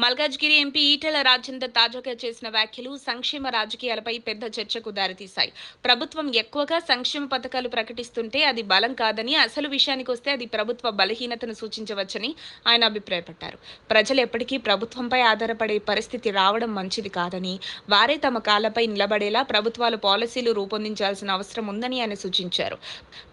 Malkajgiri MP Etela Rajender తాజాగా చేసిన వ్యాఖ్యలు సంక్షేమ రాజకీయాలపై పెద్ద చర్చకు దారితీశాయి. ప్రభుత్వం ఎక్కువగా సంక్షేమ పథకాలు ప్రకటిస్తుంటే అది బలం కాదని, అసలు విషయానికొస్తే అది ప్రభుత్వ బలహీనతను సూచించవచ్చని ఆయన అభిప్రాయపడ్డారు. ప్రజలు ఎప్పటికీ ప్రభుత్వంపై ఆధారపడే పరిస్థితి రావడం మంచిది కాదని, వారే తమ కాళ్లపై నిలబడేలా ప్రభుత్వాలు పాలసీలు రూపొందించాల్సిన అవసరం ఉందని ఆయన సూచించారు.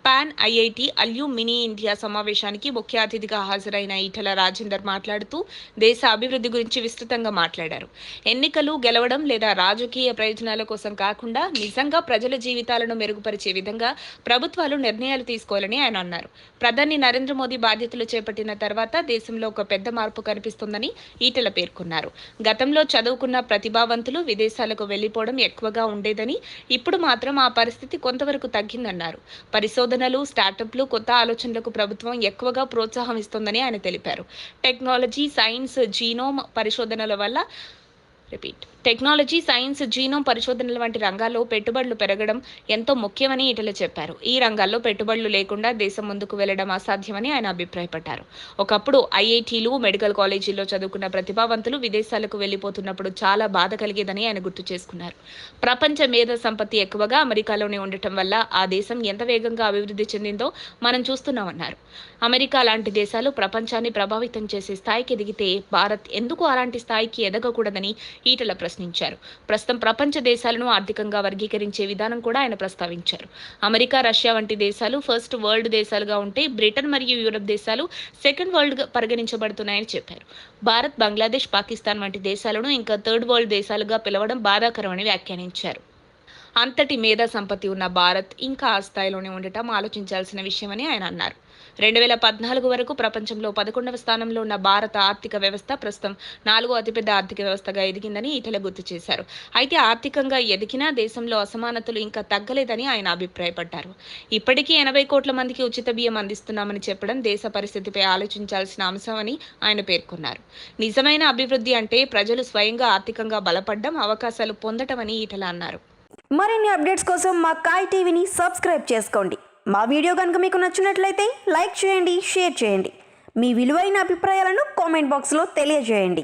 పాన్ ఐఐటి అల్యూ మినీ ఇండియా సమావేశానికి ముఖ్య అతిథిగా హాజరైన ఈటెల రాజేందర్ మాట్లాడుతూ దేశ అభివృద్ధి గురించి విస్తృతంగా మాట్లాడారు. ఎన్నికలు గెలవడం లేదా రాజకీయ ప్రయోజనాల కోసం కాకుండా నిజంగా ప్రజల జీవితాలను మెరుగుపరిచే విధంగా ప్రభుత్వాలు నిర్ణయాలు తీసుకోవాలని ఆయన అన్నారు. ప్రధాని నరేంద్ర మోదీ బాధ్యతలు చేపట్టిన తర్వాత దేశంలో ఒక పెద్ద మార్పు కనిపిస్తుందని ఈటెల పేర్కొన్నారు. గతంలో చదువుకున్న ప్రతిభావంతులు విదేశాలకు వెళ్లిపోవడం ఎక్కువగా ఉండేదని, ఇప్పుడు మాత్రం ఆ పరిస్థితి కొంతవరకు తగ్గిందన్నారు. పరిశోధనలు, స్టార్టప్లు, కొత్త ఆలోచనలకు ప్రభుత్వం ఎక్కువగా ప్రోత్సాహం ఇస్తోందని ఆయన తెలిపారు. టెక్నాలజీ, సైన్స్, జీనోమ్ పరిశోధనల వంటి రంగాల్లో పెట్టుబడులు పెరగడం ఎంతో ముఖ్యమని ఈటెల చెప్పారు. ఈ రంగాల్లో పెట్టుబడులు లేకుండా దేశం ముందుకు వెళ్లడం అసాధ్యమని ఆయన అభిప్రాయపడ్డారు. ఒకప్పుడు ఐఐటీలు, మెడికల్ కాలేజీల్లో చదువుకున్న ప్రతిభావంతులు విదేశాలకు వెళ్లిపోతున్నప్పుడు చాలా బాధ కలిగేదని ఆయన గుర్తు చేసుకున్నారు. ప్రపంచ మేధో సంపత్తి ఎక్కువగా అమెరికాలోనే ఉండటం వల్ల ఆ దేశం ఎంత వేగంగా అభివృద్ధి చెందిందో మనం చూస్తున్నామన్నారు. అమెరికా లాంటి దేశాలు ప్రపంచాన్ని ప్రభావితం చేసే స్థాయికి ఎదిగితే భారత్ ఎందుకు అలాంటి స్థాయికి ఎదగకూడదని ఈటెల ప్రశ్నించారు. ప్రస్తుతం ప్రపంచ దేశాలను ఆర్థికంగా వర్గీకరించే విధానం కూడా ఆయన ప్రస్తావించారు. అమెరికా, రష్యా వంటి దేశాలు ఫస్ట్ వరల్డ్ దేశాలుగా ఉంటే బ్రిటన్ మరియు యూరప్ దేశాలు సెకండ్ వరల్డ్ పరిగణించబడుతున్నాయని చెప్పారు. భారత్, బంగ్లాదేశ్, పాకిస్తాన్ వంటి దేశాలను ఇంకా థర్డ్ వరల్డ్ దేశాలుగా పిలవడం బాధాకరమని వ్యాఖ్యానించారు. అంతటి మేధా సంపత్తి ఉన్న భారత్ ఇంకా ఆ స్థాయిలోనే ఉండటం ఆలోచించాల్సిన విషయమని ఆయన అన్నారు. 2014 వరకు ప్రపంచంలో 11వ స్థానంలో ఉన్న భారత ఆర్థిక వ్యవస్థ ప్రస్తుతం 4వ అతిపెద్ద ఆర్థిక వ్యవస్థగా ఎదిగిందని ఈటెల గుర్తు చేశారు. అయితే ఆర్థికంగా ఎదిగినా దేశంలో అసమానతలు ఇంకా తగ్గలేదని ఆయన అభిప్రాయపడ్డారు. ఇప్పటికీ 80 కోట్ల మందికి ఉచిత బియ్యం అందిస్తున్నామని చెప్పడం దేశ పరిస్థితిపై ఆలోచించాల్సిన అంశమని ఆయన పేర్కొన్నారు. నిజమైన అభివృద్ధి అంటే ప్రజలు స్వయంగా ఆర్థికంగా బలపడడం, అవకాశాలు పొందటమని ఈటెల అన్నారు. మరిన్ని అప్డేట్స్ కోసం మా కాయ్ టీవీని సబ్స్క్రైబ్ చేసుకోండి. మా వీడియో కనుక మీకు నచ్చినట్లయితే లైక్ చేయండి, షేర్ చేయండి. మీ విలువైన అభిప్రాయాలను కామెంట్ బాక్స్లో తెలియజేయండి.